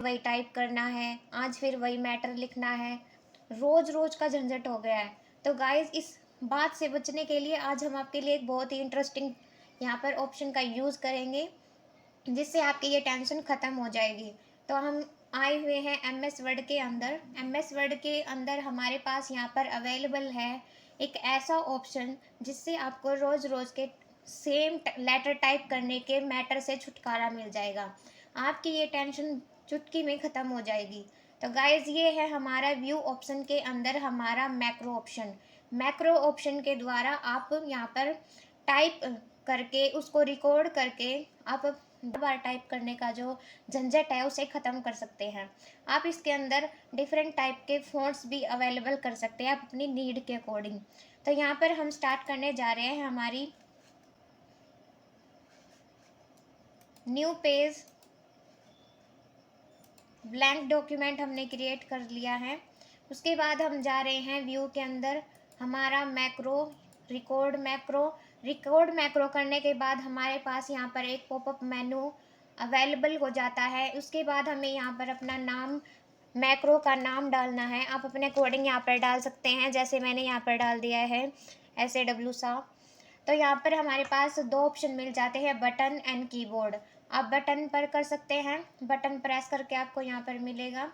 वही टाइप करना है, आज फिर वही मैटर लिखना है, रोज़ रोज़ का झंझट हो गया है। तो गाइज़ इस बात से बचने के लिए आज हम आपके लिए एक बहुत ही इंटरेस्टिंग यहाँ पर ऑप्शन का यूज़ करेंगे, जिससे आपकी ये टेंशन ख़त्म हो जाएगी। तो हम आए हुए हैं एमएस वर्ड के अंदर। एमएस वर्ड के अंदर हमारे पास यहाँ पर अवेलेबल है एक ऐसा ऑप्शन जिससे आपको रोज़ रोज़ के सेम लेटर टाइप करने के मैटर से छुटकारा मिल जाएगा। आपकी ये टेंशन चुटकी में ख़त्म हो जाएगी। तो गाइज़ ये है हमारा व्यू ऑप्शन के अंदर हमारा मैक्रो ऑप्शन। मैक्रो ऑप्शन के द्वारा आप यहाँ पर टाइप करके उसको रिकॉर्ड करके आप बार टाइप करने का जो झंझट है उसे ख़त्म कर सकते हैं। आप इसके अंदर डिफरेंट टाइप के फ़ॉन्ट्स भी अवेलेबल कर सकते हैं आप अपनी नीड के अकॉर्डिंग। तो यहाँ पर हम स्टार्ट करने जा रहे हैं हमारी न्यू पेज। ब्लैंक डॉक्यूमेंट हमने क्रिएट कर लिया है। उसके बाद हम जा रहे हैं व्यू के अंदर हमारा मैक्रो रिकॉर्ड मैक्रो करने के बाद हमारे पास यहाँ पर एक पॉपअप मेनू अवेलेबल हो जाता है। उसके बाद हमें यहाँ पर अपना नाम, मैक्रो का नाम डालना है। आप अपने अकॉर्डिंग यहाँ पर डाल सकते हैं, जैसे मैंने यहाँ पर डाल दिया है SAW सा। तो यहाँ पर हमारे पास दो ऑप्शन मिल जाते हैं, बटन एंड कीबोर्ड। आप बटन पर कर सकते हैं, बटन प्रेस करके आपको यहाँ पर मिलेगा।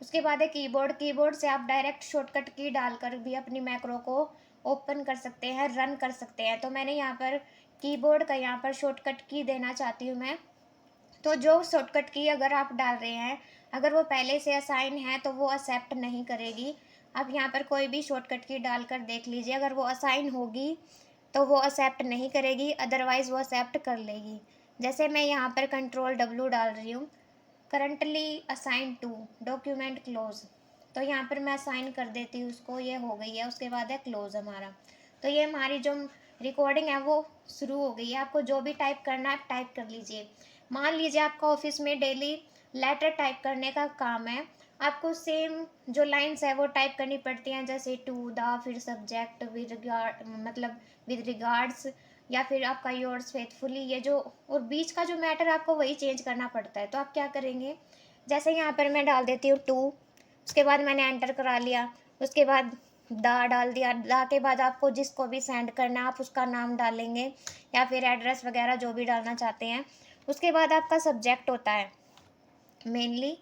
उसके बाद है कीबोर्ड से आप डायरेक्ट शॉर्टकट की डालकर भी अपनी मैक्रो को ओपन कर सकते हैं, रन कर सकते हैं। तो मैंने यहाँ पर कीबोर्ड का यहाँ पर शॉर्टकट की देना चाहती हूँ मैं। तो जो शॉर्टकट की अगर आप डाल रहे हैं, अगर वो पहले से असाइन है तो वो एक्सेप्ट नहीं करेगी। आप यहाँ पर कोई भी शॉर्टकट की डालकर देख लीजिए, अगर वो असाइन होगी तो वो एक्सेप्ट नहीं करेगी, अदरवाइज़ वो एक्सेप्ट कर लेगी। जैसे मैं यहाँ पर Ctrl W डाल रही हूँ, currently assign to document close. तो यहाँ पर मैं असाइन कर देती हूँ उसको, ये हो गई है। उसके बाद है क्लोज हमारा। तो ये हमारी जो रिकॉर्डिंग है वो शुरू हो गई है। आपको जो भी टाइप करना है आप टाइप कर लीजिए। मान लीजिए आपका ऑफिस में डेली लेटर टाइप करने का काम है, आपको सेम जो लाइन्स है वो टाइप करनी पड़ती हैं, जैसे टू द, फिर सब्जेक्ट विद रिगार्ड, मतलब विद रिगार्ड्स, या फिर आपका योर्स फेथफुली, ये जो और बीच का जो मैटर आपको वही चेंज करना पड़ता है। तो आप क्या करेंगे, जैसे यहाँ पर मैं डाल देती हूँ टू, उसके बाद मैंने एंटर करा लिया। उसके बाद दा डाल दिया। दा के बाद आपको जिसको भी सेंड करना है आप उसका नाम डालेंगे, या फिर एड्रेस वगैरह जो भी डालना चाहते हैं। उसके बाद आपका सब्जेक्ट होता है मेनली।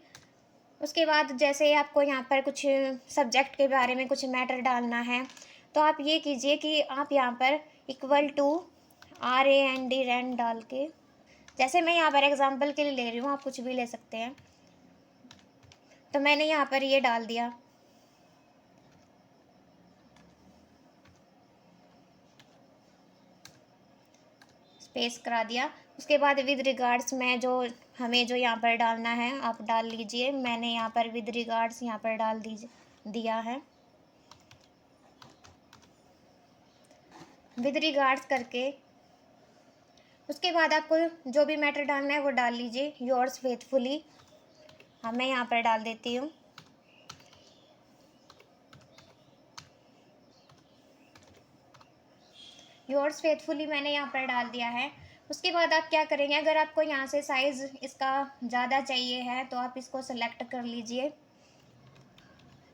उसके बाद जैसे आपको यहाँ पर कुछ सब्जेक्ट के बारे में कुछ मैटर डालना है, तो आप ये कीजिए कि आप यहाँ पर इक्वल टू RAND डाल के, जैसे मैं यहाँ पर एग्जांपल के लिए ले रही हूँ, आप कुछ भी ले सकते हैं। तो मैंने यहाँ पर ये डाल दिया। स्पेस करा दिया। उसके बाद विद रिगार्ड्स में जो हमें जो यहाँ पर डालना है आप डाल लीजिए। मैंने यहाँ पर विद रिगार्ड्स यहाँ पर डाल दिया है। विद रिगार्ड्स करके उसके बाद आपको जो भी मैटर डालना है वो डाल लीजिए। योर्स फेथफुली मैं यहाँ पर डाल देती हूँ। योर्स फेथफुली मैंने यहाँ पर डाल दिया है। उसके बाद आप क्या करेंगे, अगर आपको यहाँ से साइज़ इसका ज़्यादा चाहिए है तो आप इसको सेलेक्ट कर लीजिए।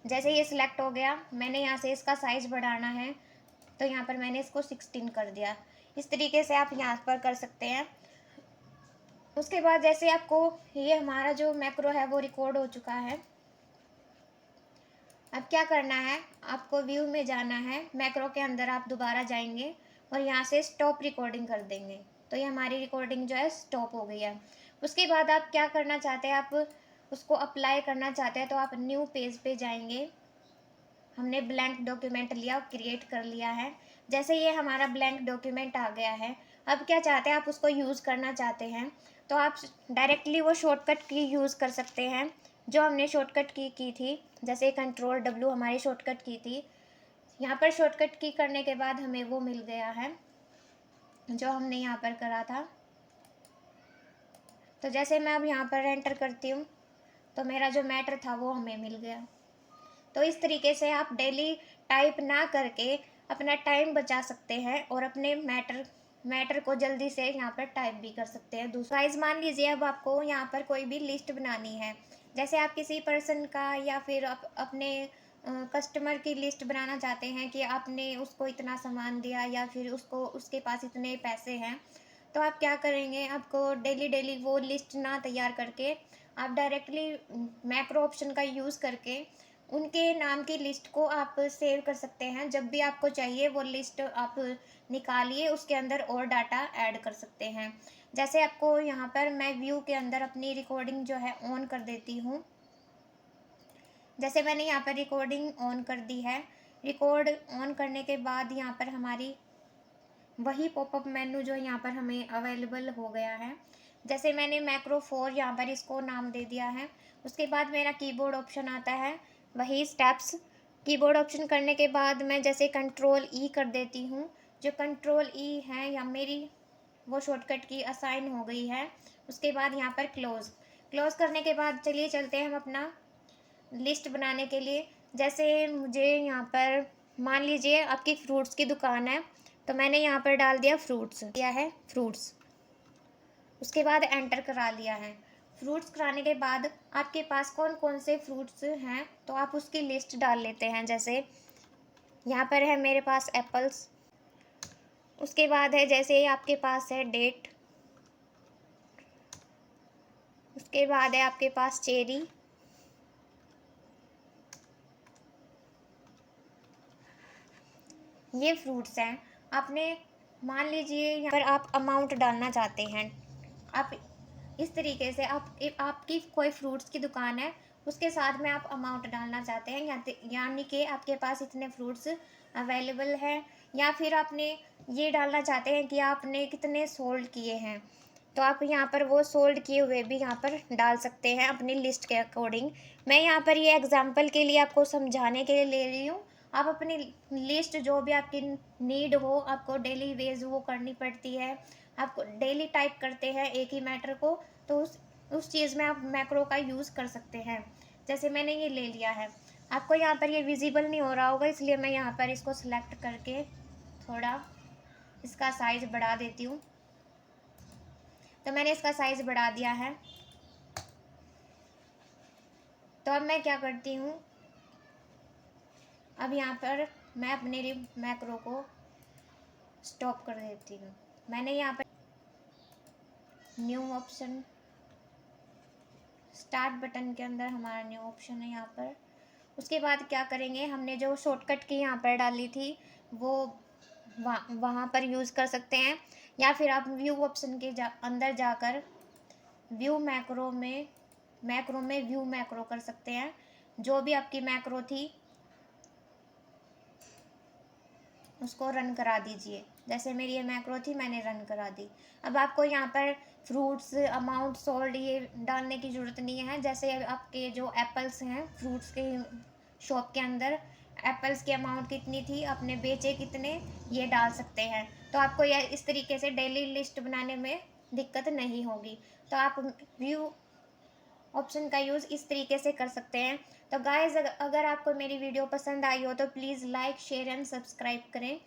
जैसे ये सिलेक्ट हो गया, मैंने यहाँ से इसका साइज़ बढ़ाना है तो यहाँ पर मैंने इसको 16 कर दिया। इस तरीके से आप यहाँ पर कर सकते हैं। उसके बाद जैसे आपको ये हमारा जो मैक्रो है वो रिकॉर्ड हो चुका है। अब क्या करना है, आपको व्यू में जाना है, मैक्रो के अंदर आप दोबारा जाएंगे और यहाँ से स्टॉप रिकॉर्डिंग कर देंगे। तो ये हमारी रिकॉर्डिंग जो है स्टॉप हो गई है। उसके बाद आप क्या करना चाहते हैं, आप उसको अप्लाई करना चाहते हैं तो आप न्यू पेज पे जाएंगे। हमने ब्लैंक डॉक्यूमेंट लिया, क्रिएट कर लिया है। जैसे ये हमारा ब्लैंक डॉक्यूमेंट आ गया है, अब क्या चाहते हैं, आप उसको यूज़ करना चाहते हैं तो आप डायरेक्टली वो शॉर्टकट की यूज़ कर सकते हैं जो हमने शॉर्टकट की थी। जैसे Ctrl W हमारी शॉर्टकट की थी। यहाँ पर शॉर्टकट की करने के बाद हमें वो मिल गया है जो हमने यहाँ पर करा था। तो जैसे मैं अब यहाँ पर एंटर करती हूँ तो मेरा जो मैटर था वो हमें मिल गया। तो इस तरीके से आप डेली टाइप ना करके अपना टाइम बचा सकते हैं और अपने मैटर को जल्दी से यहाँ पर टाइप भी कर सकते हैं। दूसरा गाइस, मान लीजिए अब आपको यहाँ पर कोई भी लिस्ट बनानी है, जैसे आप किसी पर्सन का या फिर अपने कस्टमर की लिस्ट बनाना चाहते हैं कि आपने उसको इतना सामान दिया या फिर उसको उसके पास इतने पैसे हैं, तो आप क्या करेंगे, आपको डेली डेली वो लिस्ट ना तैयार करके आप डायरेक्टली मैक्रो ऑप्शन का यूज़ करके उनके नाम की लिस्ट को आप सेव कर सकते हैं। जब भी आपको चाहिए वो लिस्ट आप निकालिए, उसके अंदर और डाटा ऐड कर सकते हैं। जैसे आपको यहाँ पर मैं व्यू के अंदर अपनी रिकॉर्डिंग जो है ऑन कर देती हूँ। जैसे मैंने यहाँ पर रिकॉर्डिंग ऑन कर दी है। रिकॉर्ड ऑन करने के बाद यहाँ पर हमारी वही पॉपअप मेन्यू जो यहाँ पर हमें अवेलेबल हो गया है। जैसे मैंने मैक्रो 4 यहाँ पर इसको नाम दे दिया है। उसके बाद मेरा कीबोर्ड ऑप्शन आता है, वही स्टेप्स। कीबोर्ड ऑप्शन करने के बाद मैं जैसे कंट्रोल ई कर देती हूँ। जो कंट्रोल ई है या मेरी वो शॉर्टकट की असाइन हो गई है। उसके बाद यहाँ पर क्लोज़। क्लोज़ करने के बाद चलिए चलते हैं हम अपना लिस्ट बनाने के लिए। जैसे मुझे यहाँ पर मान लीजिए आपकी फ्रूट्स की दुकान है, तो मैंने यहाँ पर डाल दिया फ्रूट्स, दिया है फ्रूट्स। उसके बाद एंटर करा लिया है। फ्रूट्स कराने के बाद आपके पास कौन कौन से फ्रूट्स हैं तो आप उसकी लिस्ट डाल लेते हैं। जैसे यहाँ पर है मेरे पास एप्पल्स। उसके बाद है जैसे आपके पास है डेट। उसके बाद है आपके पास चेरी। ये फ्रूट्स हैं। आपने मान लीजिए यहाँ पर आप अमाउंट डालना चाहते हैं। आप इस तरीके से आपकी कोई फ्रूट्स की दुकान है, उसके साथ में आप अमाउंट डालना चाहते हैं, यानी कि आपके पास इतने फ्रूट्स अवेलेबल हैं, या फिर आपने ये डालना चाहते हैं कि आपने कितने सोल्ड किए हैं, तो आप यहाँ पर वो सोल्ड किए हुए भी यहाँ पर डाल सकते हैं अपनी लिस्ट के अकॉर्डिंग। मैं यहाँ पर ये एग्जांपल के लिए आपको समझाने के लिए ले रही हूँ। आप अपनी लिस्ट जो भी आपकी नीड हो, आपको डेली वेज वो करनी पड़ती है, आप डेली टाइप करते हैं एक ही मैटर को, तो उस चीज़ में आप मैक्रो का यूज़ कर सकते हैं। जैसे मैंने ये ले लिया है, आपको यहाँ पर ये विजिबल नहीं हो रहा होगा, इसलिए मैं यहाँ पर इसको सिलेक्ट करके थोड़ा इसका साइज़ बढ़ा देती हूँ। तो मैंने इसका साइज़ बढ़ा दिया है। तो अब मैं क्या करती हूँ, अब यहाँ पर मैं अपने मैक्रो को स्टॉप कर देती हूँ। मैंने यहाँ पर न्यू ऑप्शन, स्टार्ट बटन के अंदर हमारा न्यू ऑप्शन है यहाँ पर। उसके बाद क्या करेंगे, हमने जो शॉर्टकट की यहाँ पर डाली थी वो वहाँ पर यूज़ कर सकते हैं, या फिर आप व्यू ऑप्शन के अंदर जाकर व्यू मैक्रो में व्यू मैक्रो कर सकते हैं। जो भी आपकी मैक्रो थी उसको रन करा दीजिए। जैसे मेरी ये मैक्रो थी, मैंने रन करा दी। अब आपको यहाँ पर फ्रूट्स, अमाउंट सोल्ड ये डालने की ज़रूरत नहीं है। जैसे आपके जो एप्पल्स हैं फ्रूट्स के शॉप के अंदर, एप्पल्स की अमाउंट कितनी थी, आपने बेचे कितने, ये डाल सकते हैं। तो आपको यह इस तरीके से डेली लिस्ट बनाने में दिक्कत नहीं होगी। तो आप व्यू ऑप्शन का यूज़ इस तरीके से कर सकते हैं। तो गाइस, अगर आपको मेरी वीडियो पसंद आई हो तो please like, share and subscribe करें,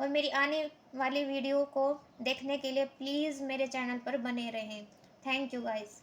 और मेरी आने वाली वीडियो को देखने के लिए प्लीज़ मेरे चैनल पर बने रहें। Thank you guys.